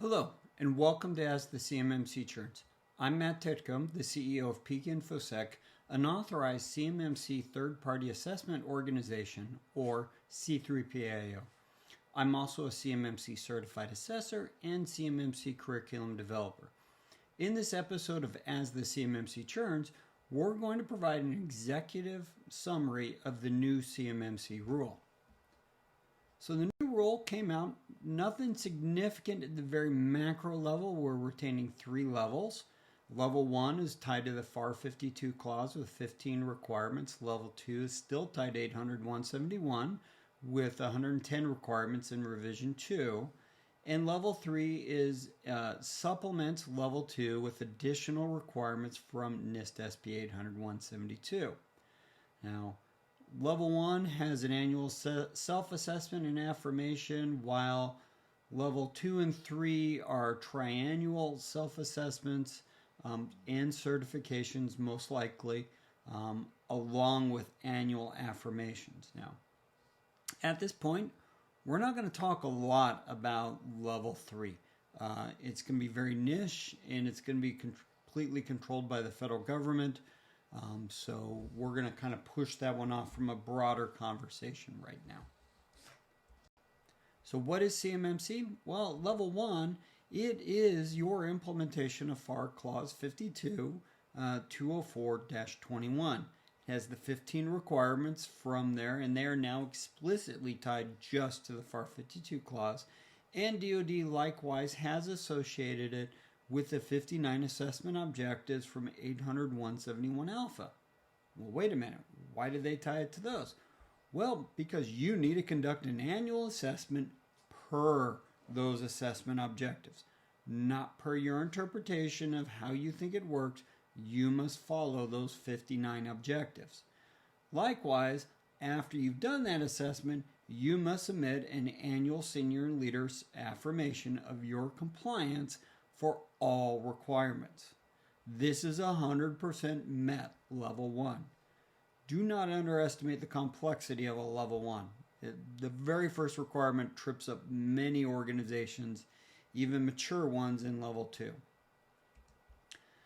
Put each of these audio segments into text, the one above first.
Hello, and welcome to Ask the CMMC Churns. I'm Matt Titcomb, the CEO of Peak InfoSec, an authorized CMMC third-party assessment organization, or C3PAO. I'm also a CMMC certified assessor and CMMC curriculum developer. In this episode of As the CMMC Churns, we're going to provide an executive summary of the new CMMC rule. So the new rule came out, nothing significant at the very macro level. We're retaining 3 levels. Level 1 is tied to the FAR 52 clause with 15 requirements. Level 2 is still tied to 800-171 with 110 requirements in revision 2. And level 3 is supplements level 2 with additional requirements from NIST SB 800-172. Now, Level 1 has an annual self-assessment and affirmation, while Level 2 and 3 are triannual self-assessments and certifications, most likely, along with annual affirmations. Now, at this point, we're not going to talk a lot about Level 3. It's going to be very niche, and it's going to be completely controlled by the federal government. So we're going to kind of push that one off from a broader conversation right now. So what is CMMC? Well, level 1, it is your implementation of FAR Clause 52, 204-21. It has the 15 requirements from there, and they are now explicitly tied just to the FAR 52 clause. And DoD likewise has associated it with the 59 assessment objectives from 800-171 alpha. Well, wait a minute. Why did they tie it to those? Well, because you need to conduct an annual assessment per those assessment objectives, not per your interpretation of how you think it works. You must follow those 59 objectives. Likewise, after you've done that assessment, you must submit an annual senior leader's affirmation of your compliance for all requirements. This is 100% met level 1. Do not underestimate the complexity of a level 1. The very first requirement trips up many organizations, even mature ones in level 2.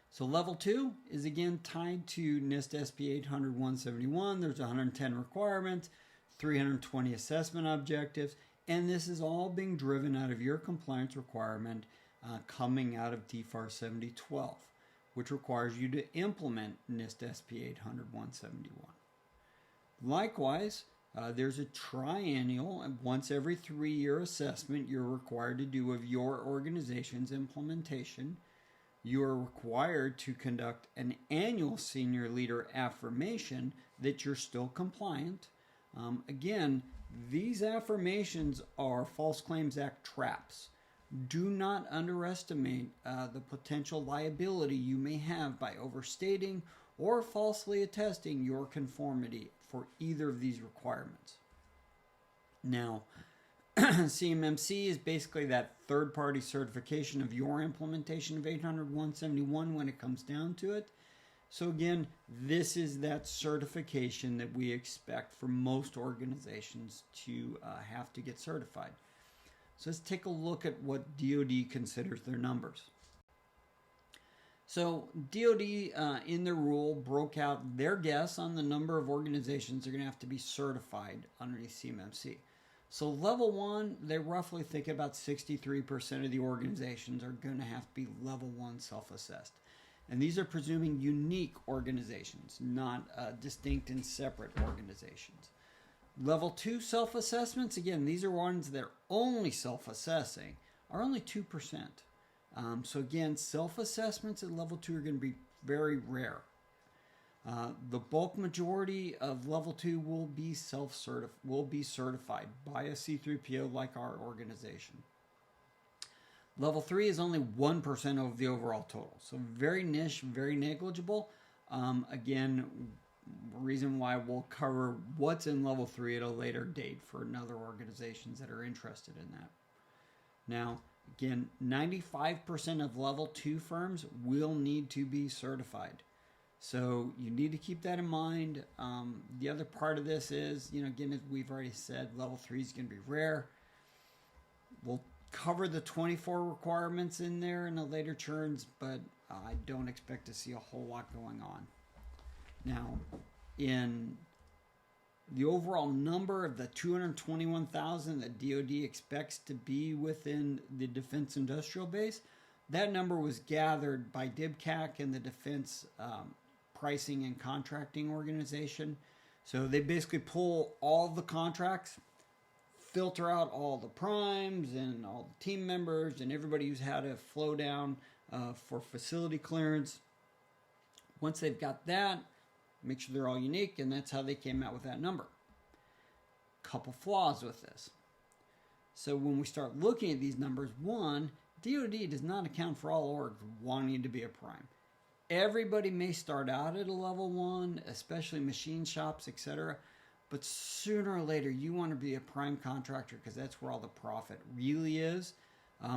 So level 2 is again tied to NIST SB 800-171. There's 110 requirements, 320 assessment objectives, and this is all being driven out of your compliance requirement coming out of DFAR 7012, which requires you to implement NIST SB 800-171. Likewise, there's a triennial, once every 3-year assessment you're required to do of your organization's implementation. You are required to conduct an annual senior leader affirmation that you're still compliant. Again, these affirmations are False Claims Act traps. Do not underestimate the potential liability you may have by overstating or falsely attesting your conformity for either of these requirements. Now, CMMC is basically that third-party certification of your implementation of 800-171 when it comes down to it. So again, this is that certification that we expect for most organizations to have to get certified. So let's take a look at what DoD considers their numbers. So DoD in their rule broke out their guess on the number of organizations that are going to have to be certified underneath CMMC. So level 1, they roughly think about 63% of the organizations are going to have to be level 1 self-assessed. And these are presuming unique organizations, not distinct and separate organizations. Level 2 self-assessments, again, these are ones that are only self-assessing, are only 2%. So again, self-assessments at level 2 are going to be very rare. The bulk majority of level 2 will be certified by a C3PO like our organization. Level 3 is only 1% of the overall total. So very niche, very negligible. Again, reason why we'll cover what's in level 3 at a later date for other organizations that are interested in that. Now, again, 95% of level 2 firms will need to be certified. So you need to keep that in mind. The other part of this is, again, as we've already said, level 3 is going to be rare. We'll cover the 24 requirements in there in the later churns, but I don't expect to see a whole lot going on. Now, in the overall number of the 221,000 that DoD expects to be within the defense industrial base, that number was gathered by DIBCAC and the Defense Pricing and Contracting Organization. So they basically pull all the contracts, filter out all the primes and all the team members and everybody who's had a flow down for facility clearance. Once they've got that, make sure they're all unique, and that's how they came out with that number. Couple flaws with this. So when we start looking at these numbers, one, DoD does not account for all orgs wanting to be a prime. Everybody may start out at a level 1, especially machine shops, etc. But sooner or later, you want to be a prime contractor because that's where all the profit really is.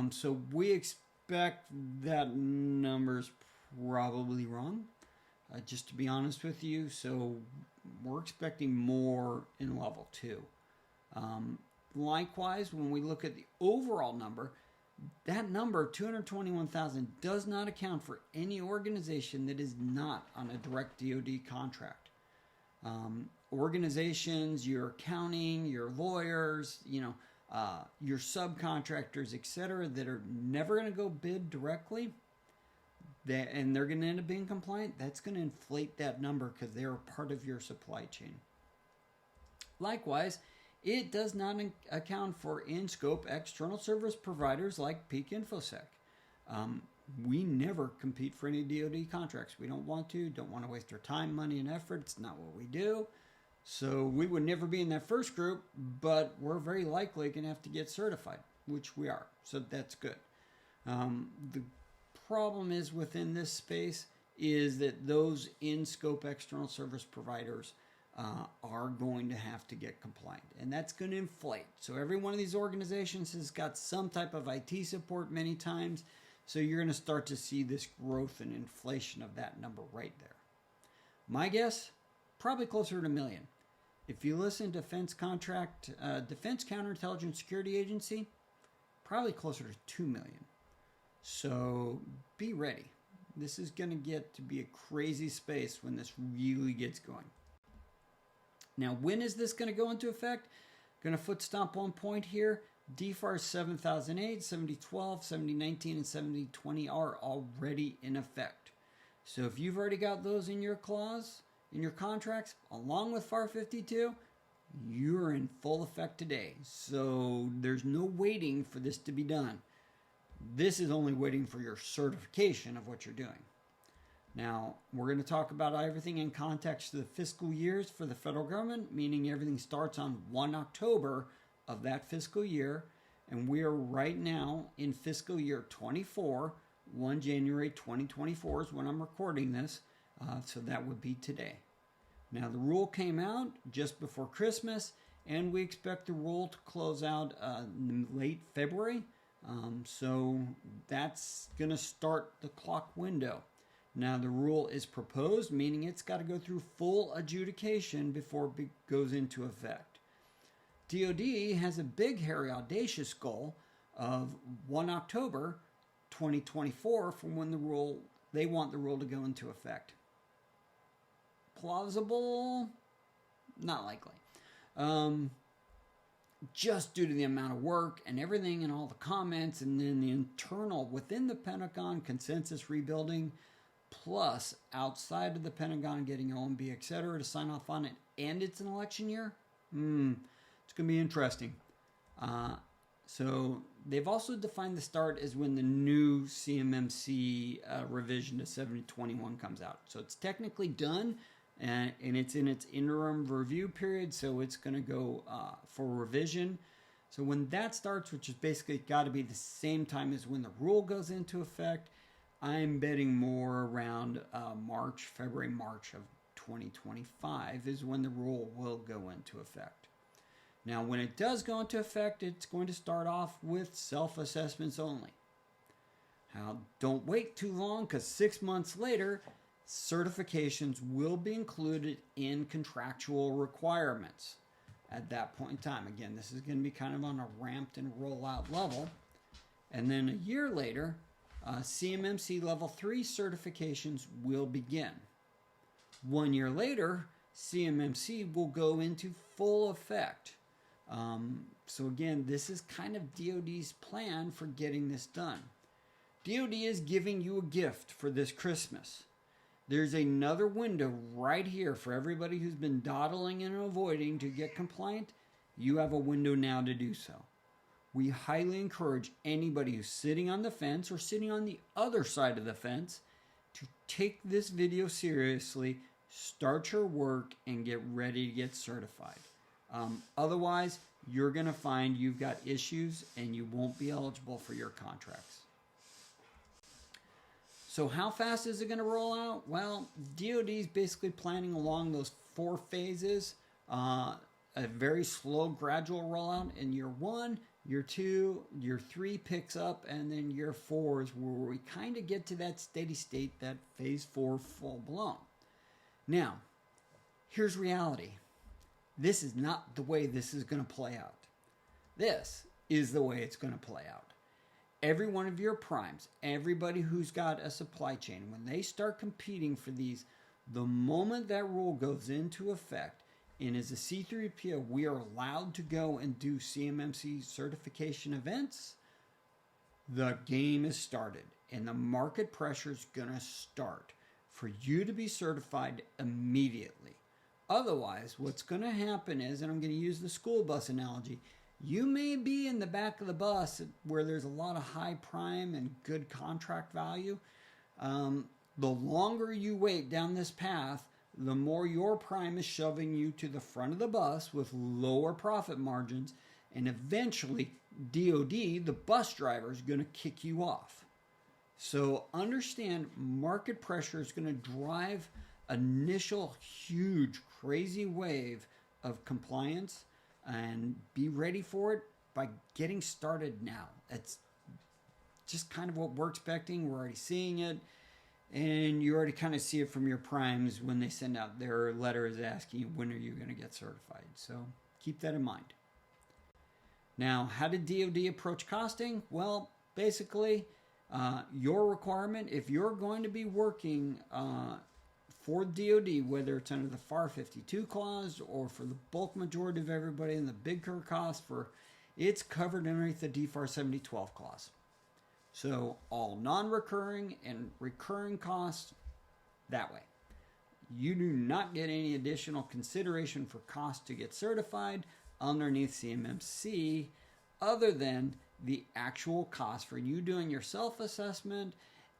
So we expect that number's probably wrong, just to be honest with you. So we're expecting more in level 2. Likewise, when we look at the overall number, that number, 221,000, does not account for any organization that is not on a direct DoD contract. Organizations, your accounting, your lawyers, your subcontractors, etc., that are never going to go bid directly, and they're going to end up being compliant, that's going to inflate that number because they're part of your supply chain. Likewise, it does not account for in-scope external service providers like Peak InfoSec. We never compete for any DoD contracts. We don't want to waste our time, money, and effort. It's not what we do. So we would never be in that first group, but we're very likely going to have to get certified, which we are. So that's good. The problem is within this space is that those in-scope external service providers are going to have to get compliant, and that's going to inflate. So every one of these organizations has got some type of IT support many times, so you're going to start to see this growth and inflation of that number right there. My guess, probably closer to 1 million. If you listen to Defense Counterintelligence Security Agency, probably closer to 2 million. So be ready. This is going to get to be a crazy space when this really gets going. Now, when is this going to go into effect? Going to foot stomp one point here. DFAR 7008, 7012, 7019, and 7020 are already in effect. So if you've already got those in your clause, in your contracts, along with FAR 52, you're in full effect today. So there's no waiting for this to be done. This is only waiting for your certification of what you're doing. Now, we're going to talk about everything in context to the fiscal years for the federal government, meaning everything starts on 1 October of that fiscal year, and we are right now in fiscal year 24. 1 January 2024 is when I'm recording this, so that would be today. Now, the rule came out just before Christmas, and we expect the rule to close out in late February, so that's going to start the clock window. Now, the rule is proposed, meaning it's got to go through full adjudication before it goes into effect. DoD has a big, hairy, audacious goal of 1 October 2024 from when they want the rule to go into effect. Plausible? Not likely. Just due to the amount of work and everything and all the comments and then the internal within the Pentagon consensus rebuilding, plus outside of the Pentagon getting OMB, etc., to sign off on it, and it's an election year, it's going to be interesting. So they've also defined the start as when the new CMMC revision to 7021 comes out. So it's technically done, and it's in its interim review period, so it's going to go for revision. So when that starts, which is basically got to be the same time as when the rule goes into effect, I'm betting more around February, March of 2025 is when the rule will go into effect. Now, when it does go into effect, it's going to start off with self-assessments only. Now, don't wait too long, because 6 months later, certifications will be included in contractual requirements at that point in time. Again, this is going to be kind of on a ramped and rollout level. And then a year later, CMMC Level 3 certifications will begin. 1 year later, CMMC will go into full effect. So again, this is kind of DoD's plan for getting this done. DoD is giving you a gift for this Christmas. There's another window right here for everybody who's been dawdling and avoiding to get compliant. You have a window now to do so. We highly encourage anybody who's sitting on the fence or sitting on the other side of the fence to take this video seriously, start your work, and get ready to get certified. Otherwise, you're going to find you've got issues and you won't be eligible for your contracts. So how fast is it going to roll out? Well, DoD is basically planning along those 4 phases, a very slow, gradual rollout in year 1, year 2, year 3 picks up, and then year 4 is where we kind of get to that steady state, that phase 4 full blown. Now, here's reality. This is not the way this is going to play out. This is the way it's going to play out. Every one of your primes, everybody who's got a supply chain, when they start competing for these, the moment that rule goes into effect, and as a C3PO, we are allowed to go and do CMMC certification events, the game is started, and the market pressure is going to start for you to be certified immediately. Otherwise, what's going to happen is, and I'm going to use the school bus analogy, you may be in the back of the bus where there's a lot of high prime and good contract value. The longer you wait down this path, the more your prime is shoving you to the front of the bus with lower profit margins, and eventually DoD, the bus driver, is going to kick you off. So understand, market pressure is going to drive initial huge crazy wave of compliance, and be ready for it by getting started now. It's just kind of what we're expecting. We're already seeing it, and you already kind of see it from your primes when they send out their letters asking you, when are you going to get certified? So keep that in mind. Now, how did DoD approach costing? Well, basically, your requirement, if you're going to be working for DoD, whether it's under the FAR 52 clause or for the bulk majority of everybody in the big car cost, it's covered underneath the DFAR 7012 clause. So all non-recurring and recurring costs, that way. You do not get any additional consideration for cost to get certified underneath CMMC other than the actual cost for you doing your self-assessment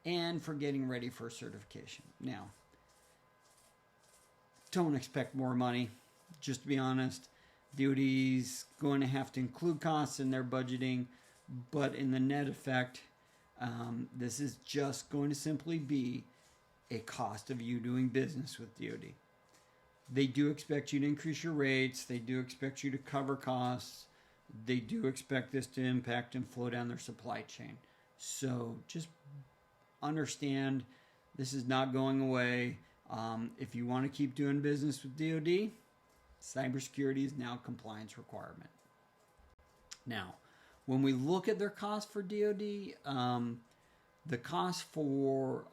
and for getting ready for certification. Now, don't expect more money, just to be honest. DoD's going to have to include costs in their budgeting, but in the net effect, this is just going to simply be a cost of you doing business with DoD. They do expect you to increase your rates. They do expect you to cover costs. They do expect this to impact and flow down their supply chain. So just understand, this is not going away. If you want to keep doing business with DoD, cybersecurity is now a compliance requirement. Now, when we look at their cost for DoD, the cost for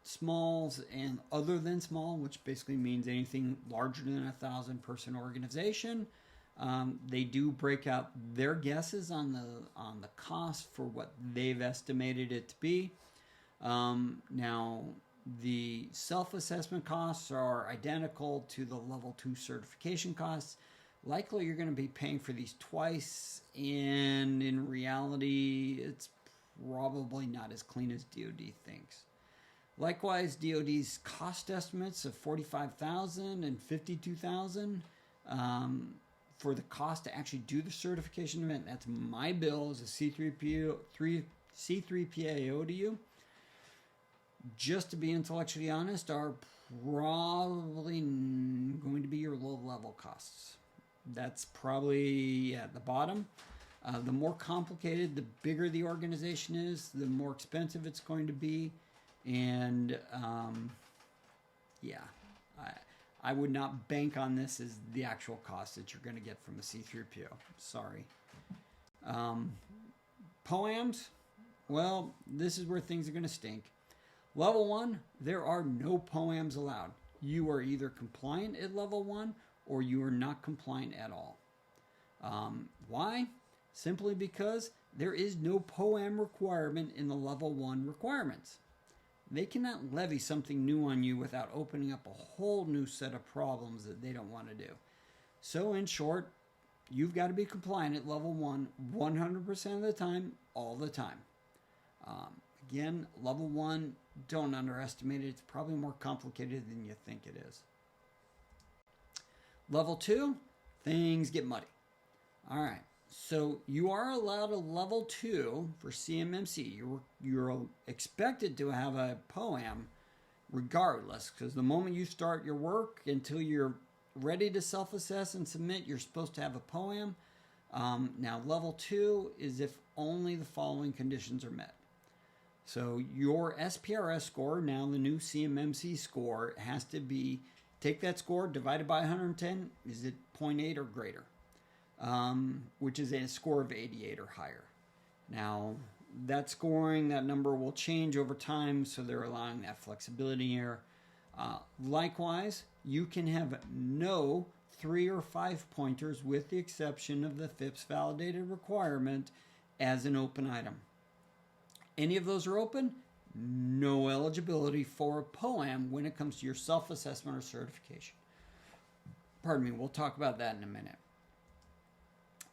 smalls and other than small, which basically means anything larger than 1,000 person organization, they do break out their guesses on the cost for what they've estimated it to be. Now, the self-assessment costs are identical to the level 2 certification costs. Likely you're going to be paying for these twice, and in reality, it's probably not as clean as DoD thinks. Likewise, DoD's cost estimates of $45,000 and $52,000 for the cost to actually do the certification event. That's my bill as a C3PAO to you. Just to be intellectually honest, are probably going to be your low-level costs. That's probably at the bottom. The more complicated, the bigger the organization is, the more expensive it's going to be. And I would not bank on this as the actual cost that you're going to get from a C3PO. Sorry. POAMs, Well, this is where things are going to stink. Level 1, there are no POAMs allowed. You are either compliant at level 1 or you are not compliant at all. Why? Simply because there is no POAM requirement in the level 1 requirements. They cannot levy something new on you without opening up a whole new set of problems that they don't want to do. So in short, you've got to be compliant at level 1 100% of the time, all the time. Again, level 1, don't underestimate it. It's probably more complicated than you think it is. Level 2, things get muddy. All right, so you are allowed a level 2 for CMMC. You're expected to have a POAM regardless, because the moment you start your work until you're ready to self-assess and submit, you're supposed to have a POAM. Now, level 2 is if only the following conditions are met. So your SPRS score, now the new CMMC score, has to be, take that score divided by 110, is it 0.8 or greater? Which is a score of 88 or higher. Now, that scoring, that number will change over time, so they're allowing that flexibility here. Likewise, you can have no 3 or 5 pointers with the exception of the FIPS validated requirement as an open item. Any of those are open, no eligibility for a POAM when it comes to your self-assessment or certification. Pardon me, we'll talk about that in a minute.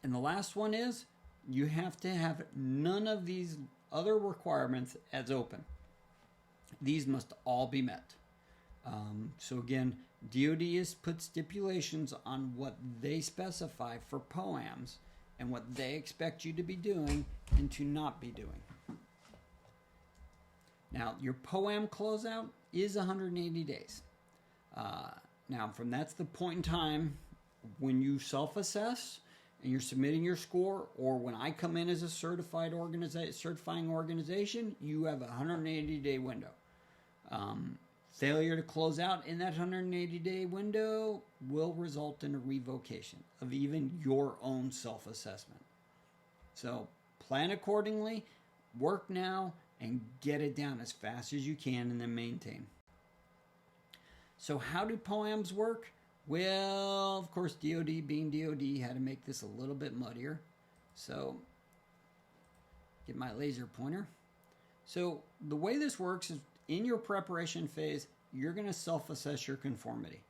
And the last one is you have to have none of these other requirements as open. These must all be met. So again, DoD has put stipulations on what they specify for POAMs and what they expect you to be doing and to not be doing. Now, your POAM closeout is 180 days. Now, that's the point in time when you self-assess and you're submitting your score, or when I come in as a certifying organization, you have a 180-day window. Failure to close out in that 180-day window will result in a revocation of even your own self-assessment. So plan accordingly, work now, and get it down as fast as you can, and then maintain. So how do POAMs work? Well, of course, DoD being DoD had to make this a little bit muddier. So get my laser pointer. So the way this works is in your preparation phase, you're going to self-assess your conformity.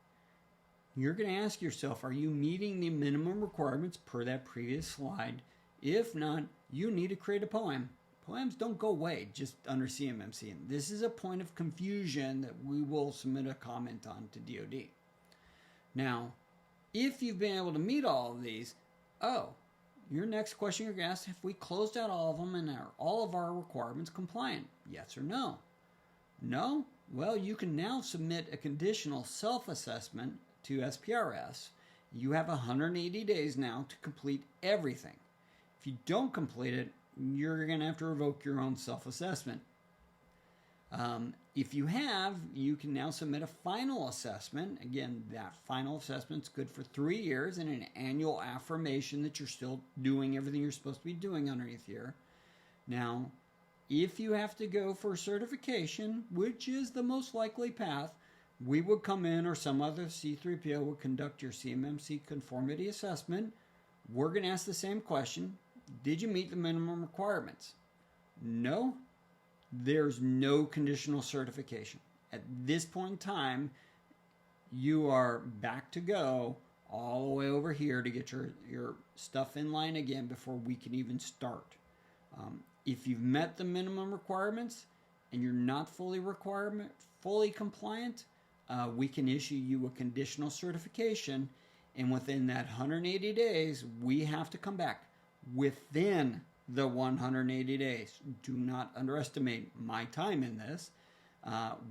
You're going to ask yourself, are you meeting the minimum requirements per that previous slide? If not, you need to create a POAM. POAMs don't go away just under CMMC. And this is a point of confusion that we will submit a comment on to DoD. Now, if you've been able to meet all of these, your next question you're going to ask, have we closed out all of them and are all of our requirements compliant? Yes or no? No? Well, you can now submit a conditional self-assessment to SPRS. You have 180 days now to complete everything. If you don't complete it, you're going to have to revoke your own self-assessment. If you have, you can now submit a final assessment. Again, that final assessment's good for 3 years and an annual affirmation that you're still doing everything you're supposed to be doing underneath here. Now, if you have to go for certification, which is the most likely path, we would come in or some other C3PO would conduct your CMMC conformity assessment. We're going to ask the same question. Did you meet the minimum requirements? No. There's no conditional certification. At this point in time, you are back to go all the way over here to get your stuff in line again before we can even start. If you've met the minimum requirements and you're not fully compliant, we can issue you a conditional certification, and within that 180 days, we have to come back within the 180 days. Do not underestimate my time in this.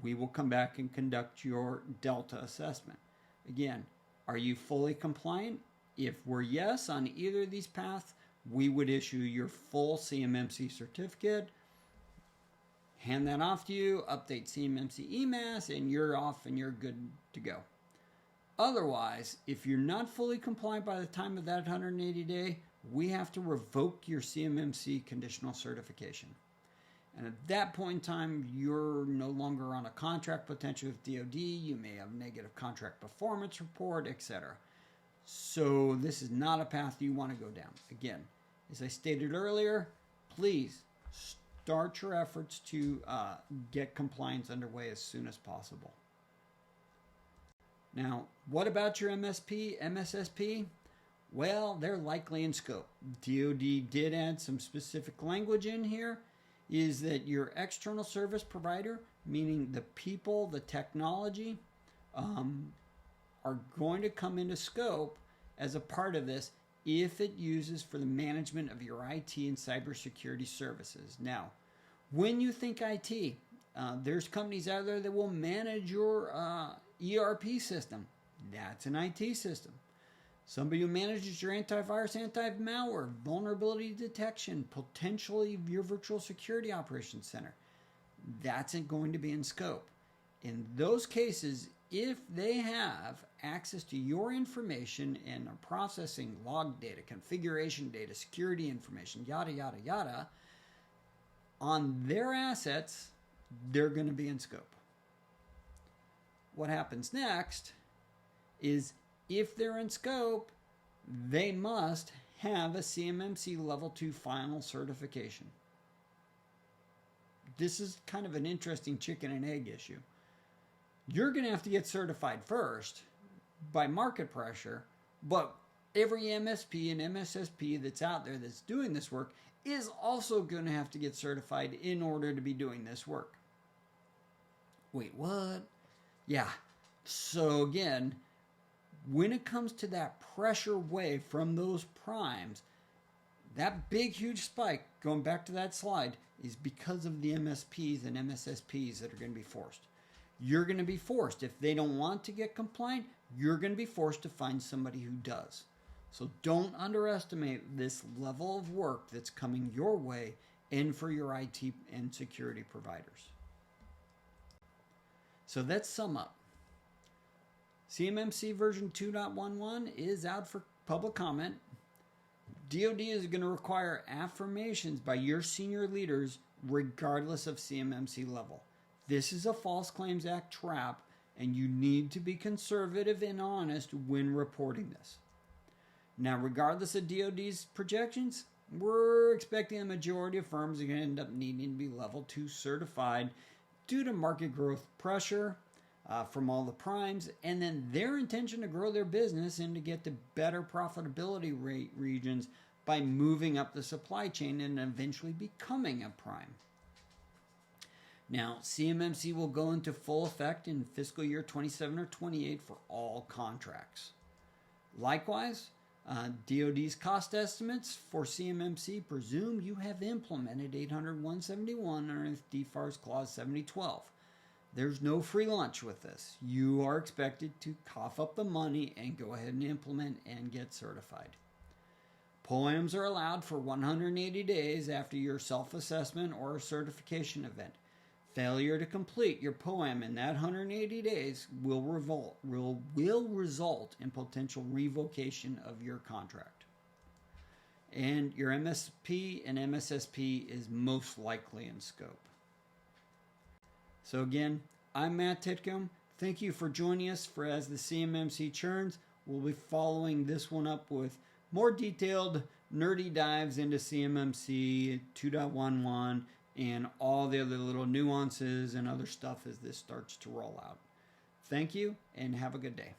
We will come back and conduct your Delta assessment. Again, are you fully compliant? If we're yes on either of these paths, we would issue your full CMMC certificate, hand that off to you, update CMMC EMAS, and you're off and you're good to go. Otherwise, if you're not fully compliant by the time of that 180 day, we have to revoke your CMMC conditional certification. And at that point in time, you're no longer on a contract potentially with DoD. You may have negative contract performance report, etc. So this is not a path you want to go down. Again, as I stated earlier, please start your efforts to get compliance underway as soon as possible. Now, what about your MSP, MSSP? Well, they're likely in scope. DoD did add some specific language in here, is that your external service provider, meaning the people, the technology, are going to come into scope as a part of this if it uses for the management of your IT and cybersecurity services. Now, when you think IT, there's companies out there that will manage your ERP system. That's an IT system. Somebody who manages your antivirus, anti-malware, vulnerability detection, potentially your virtual security operations center. That's going to be in scope. In those cases, if they have access to your information and are processing log data, configuration data, security information, yada, yada, yada, on their assets, they're going to be in scope. What happens next is if they're in scope, they must have a CMMC Level 2 final certification. This is kind of an interesting chicken and egg issue. You're going to have to get certified first by market pressure, but every MSP and MSSP that's out there that's doing this work is also going to have to get certified in order to be doing this work. Wait, what? Yeah. So again, when it comes to that pressure wave from those primes, that big, huge spike, going back to that slide, is because of the MSPs and MSSPs that are going to be forced. You're going to be forced. If they don't want to get compliant, you're going to be forced to find somebody who does. So don't underestimate this level of work that's coming your way and for your IT and security providers. So let's sum up. CMMC version 2.11 is out for public comment. DoD is going to require affirmations by your senior leaders regardless of CMMC level. This is a False Claims Act trap, and you need to be conservative and honest when reporting this. Now, regardless of DoD's projections, we're expecting the majority of firms are going to end up needing to be level 2 certified due to market growth pressure from all the primes, and then their intention to grow their business and to get to better profitability rate regions by moving up the supply chain and eventually becoming a prime. Now, CMMC will go into full effect in fiscal year 27 or 28 for all contracts. Likewise, DoD's cost estimates for CMMC presume you have implemented 800-171 underneath DFARS Clause 7012. There's no free lunch with this. You are expected to cough up the money and go ahead and implement and get certified. POAMs are allowed for 180 days after your self-assessment or certification event. Failure to complete your POAM in that 180 days will result in potential revocation of your contract. And your MSP and MSSP is most likely in scope. So again, I'm Matt Titcomb. Thank you for joining us for As the CMMC Churns. We'll be following this one up with more detailed, nerdy dives into CMMC 2.11 and all the other little nuances and other stuff as this starts to roll out. Thank you and have a good day.